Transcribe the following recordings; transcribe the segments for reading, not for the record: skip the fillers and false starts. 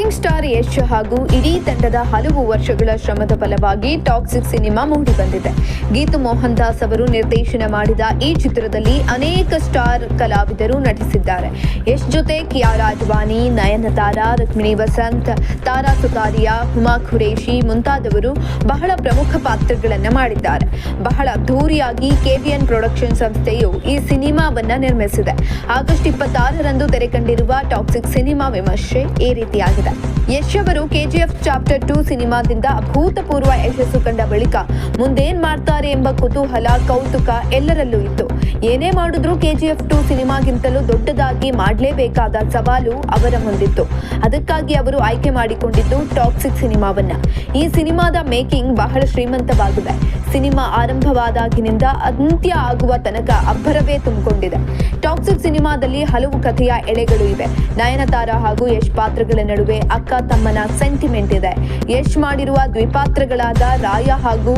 Rocking star Yash ಹಾಗೂ ಇಡೀ ತಂಡದ ಹಲವು ವರ್ಷಗಳ ಶ್ರಮದ ಫಲವಾಗಿ ಟಾಕ್ಸಿಕ್ ಸಿನಿಮಾ ಮೂಡಿಬಂದಿದೆ. ಗೀತು ಮೋಹನ್ ದಾಸ್ ಅವರು ನಿರ್ದೇಶನ ಮಾಡಿದ ಈ ಚಿತ್ರದಲ್ಲಿ ಅನೇಕ ಸ್ಟಾರ್ ಕಲಾವಿದರು ನಟಿಸಿದ್ದಾರೆ. ಯಶ್ ಜೊತೆ ಕಿಯಾರಾ ಅಡ್ವಾಣಿ, ನಯನತಾರಾ, ರುಕ್ಮಿಣಿ ವಸಂತ್, ತಾರಾ ಸುತಾರಿಯಾ, ಹುಮಾ ಖುರೇಶಿ ಮುಂತಾದವರು ಬಹಳ ಪ್ರಮುಖ ಪಾತ್ರಗಳನ್ನು ಮಾಡಿದ್ದಾರೆ. ಬಹಳ ಅದ್ಧೂರಿಯಾಗಿ KVN ಪ್ರೊಡಕ್ಷನ್ ಸಂಸ್ಥೆಯು ಈ ಸಿನಿಮಾವನ್ನ ನಿರ್ಮಿಸಿದೆ. ಆಗಸ್ಟ್ 26ರಂದು ತೆರೆ ಕಂಡಿರುವ ಟಾಕ್ಸಿಕ್ ಸಿನಿಮಾ ವಿಮರ್ಶೆ ಈ ರೀತಿಯಾಗಿದೆ. ಯಶ್ ಅವರು KGF ಚಾಪ್ಟರ್ 2 ಸಿನಿಮಾದಿಂದ ಅಭೂತಪೂರ್ವ ಯಶಸ್ಸು ಕಂಡ ಬಳಿಕ ಮುಂದೇನ್ ಮಾಡ್ತಾರೆ ಎಂಬ ಕುತೂಹಲ, ಕೌತುಕ ಎಲ್ಲರಲ್ಲೂ ಇತ್ತು. ಏನೇ ಮಾಡಿದ್ರೂ KGF 2 ಸಿನಿಮಾಗಿಂತಲೂ ದೊಡ್ಡದಾಗಿ ಮಾಡಲೇಬೇಕಾದ ಸವಾಲು ಅವರ ಮುಂದಿತ್ತು. ಅದಕ್ಕಾಗಿ ಅವರು ಆಯ್ಕೆ ಮಾಡಿಕೊಂಡಿದ್ದು ಟಾಕ್ಸಿಕ್ ಸಿನಿಮಾವನ್ನ. ಈ ಸಿನಿಮಾದ ಮೇಕಿಂಗ್ ಬಹಳ ಶ್ರೀಮಂತವಾಗಿದೆ. ಸಿನಿಮಾ ಆರಂಭವಾದಾಗಿನಿಂದ ಅಂತ್ಯ ಆಗುವ ತನಕ ಅಬ್ಬರವೇ ತುಂಬಿಕೊಂಡಿದೆ. ಟಾಕ್ಸಿಕ್ ಸಿನಿಮಾದಲ್ಲಿ ಹಲವು ಕಥೆಯ ಎಳೆಗಳು ಇವೆ. ನಯನತಾರಾ ಹಾಗೂ ಯಶ್ ಪಾತ್ರಗಳ ನಡುವೆ ಅಕ್ಕ ತಮ್ಮನ ಸೆಂಟಿಮೆಂಟ್ ಇದೆ. ಯಶ್ ಮಾಡಿರುವ ದ್ವಿಪಾತ್ರಗಳಾದ ರಾಯ ಹಾಗೂ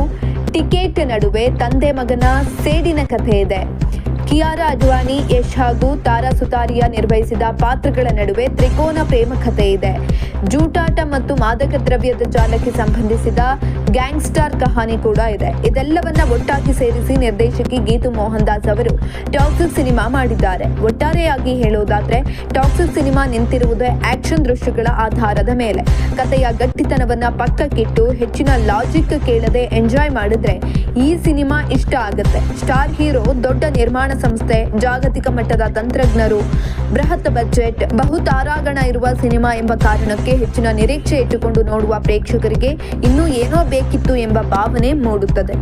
ಟಿಕೆಟ್ ನಡುವೆ ತಂದೆ ಮಗನ ಸೇಡಿನ ಕಥೆ ಇದೆ. ಕಿಯಾರಾ ಅಡ್ವಾಣಿ, ಯಶ್ ಹಾಗೂ ತಾರಾ ಸುತಾರಿಯಾ ನಿರ್ವಹಿಸಿದ ಪಾತ್ರಗಳ ನಡುವೆ ತ್ರಿಕೋನ ಪ್ರೇಮ ಕಥೆ ಇದೆ. ಜೂಟಾಟ ಮತ್ತು ಮಾದಕ ದ್ರವ್ಯದ ಜಾಲಕ್ಕೆ ಸಂಬಂಧಿಸಿದ ಗ್ಯಾಂಗ್ಸ್ಟರ್ ಕಹಾನಿ ಕೂಡ ಇದೆ. ಇದೆಲ್ಲವನ್ನ ಒಟ್ಟಾಗಿ ಸೇರಿಸಿ ನಿರ್ದೇಶಕಿ ಗೀತು ಮೋಹನ್ ದಾಸ್ ಅವರು ಟಾಕ್ಸಿಕ್ ಸಿನಿಮಾ ಮಾಡಿದ್ದಾರೆ. ಒಟ್ಟಾರೆಯಾಗಿ ಹೇಳೋದಾದ್ರೆ ಟಾಕ್ಸಿಕ್ ಸಿನಿಮಾ ನಿಂತಿರುವುದು ಆಕ್ಷನ್ ದೃಶ್ಯಗಳ ಆಧಾರದ ಮೇಲೆ. ಕಥೆಯ ಗಟ್ಟಿತನವನ್ನ ಪಕ್ಕಕ್ಕಿಟ್ಟು ಹೆಚ್ಚಿನ ಲಾಜಿಕ್ ಕೇಳದೆ ಎಂಜಾಯ್ ಮಾಡಿದ್ರೆ ಈ ಸಿನಿಮಾ ಇಷ್ಟ ಆಗುತ್ತೆ. ಸ್ಟಾರ್ ಹೀರೋ, ದೊಡ್ಡ ನಿರ್ಮಾಣ ಸಂಸ್ಥೆ, ಜಾಗತಿಕ ಮಟ್ಟದ ತಂತ್ರಜ್ಞರು, ಬೃಹತ್ ಬಜೆಟ್, ಬಹು ತಾರಾಗಣ ಇರುವ ಸಿನಿಮಾ ಎಂಬ ಕಾರಣಕ್ಕೆ ಹೆಚ್ಚಿನ ನಿರೀಕ್ಷೆ ಇಟ್ಟುಕೊಂಡು ನೋಡುವ ಪ್ರೇಕ್ಷಕರಿಗೆ ಇನ್ನೂ ಏನೋ ಬೇಕಿತ್ತು ಎಂಬ ಭಾವನೆ ಮೂಡುತ್ತದೆ.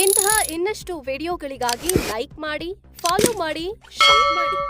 ಇಂತಹ ಇನ್ನಷ್ಟು ವಿಡಿಯೋಗಳಿಗಾಗಿ ಲೈಕ್ ಮಾಡಿ, ಫಾಲೋ ಮಾಡಿ, ಶೇರ್ ಮಾಡಿ.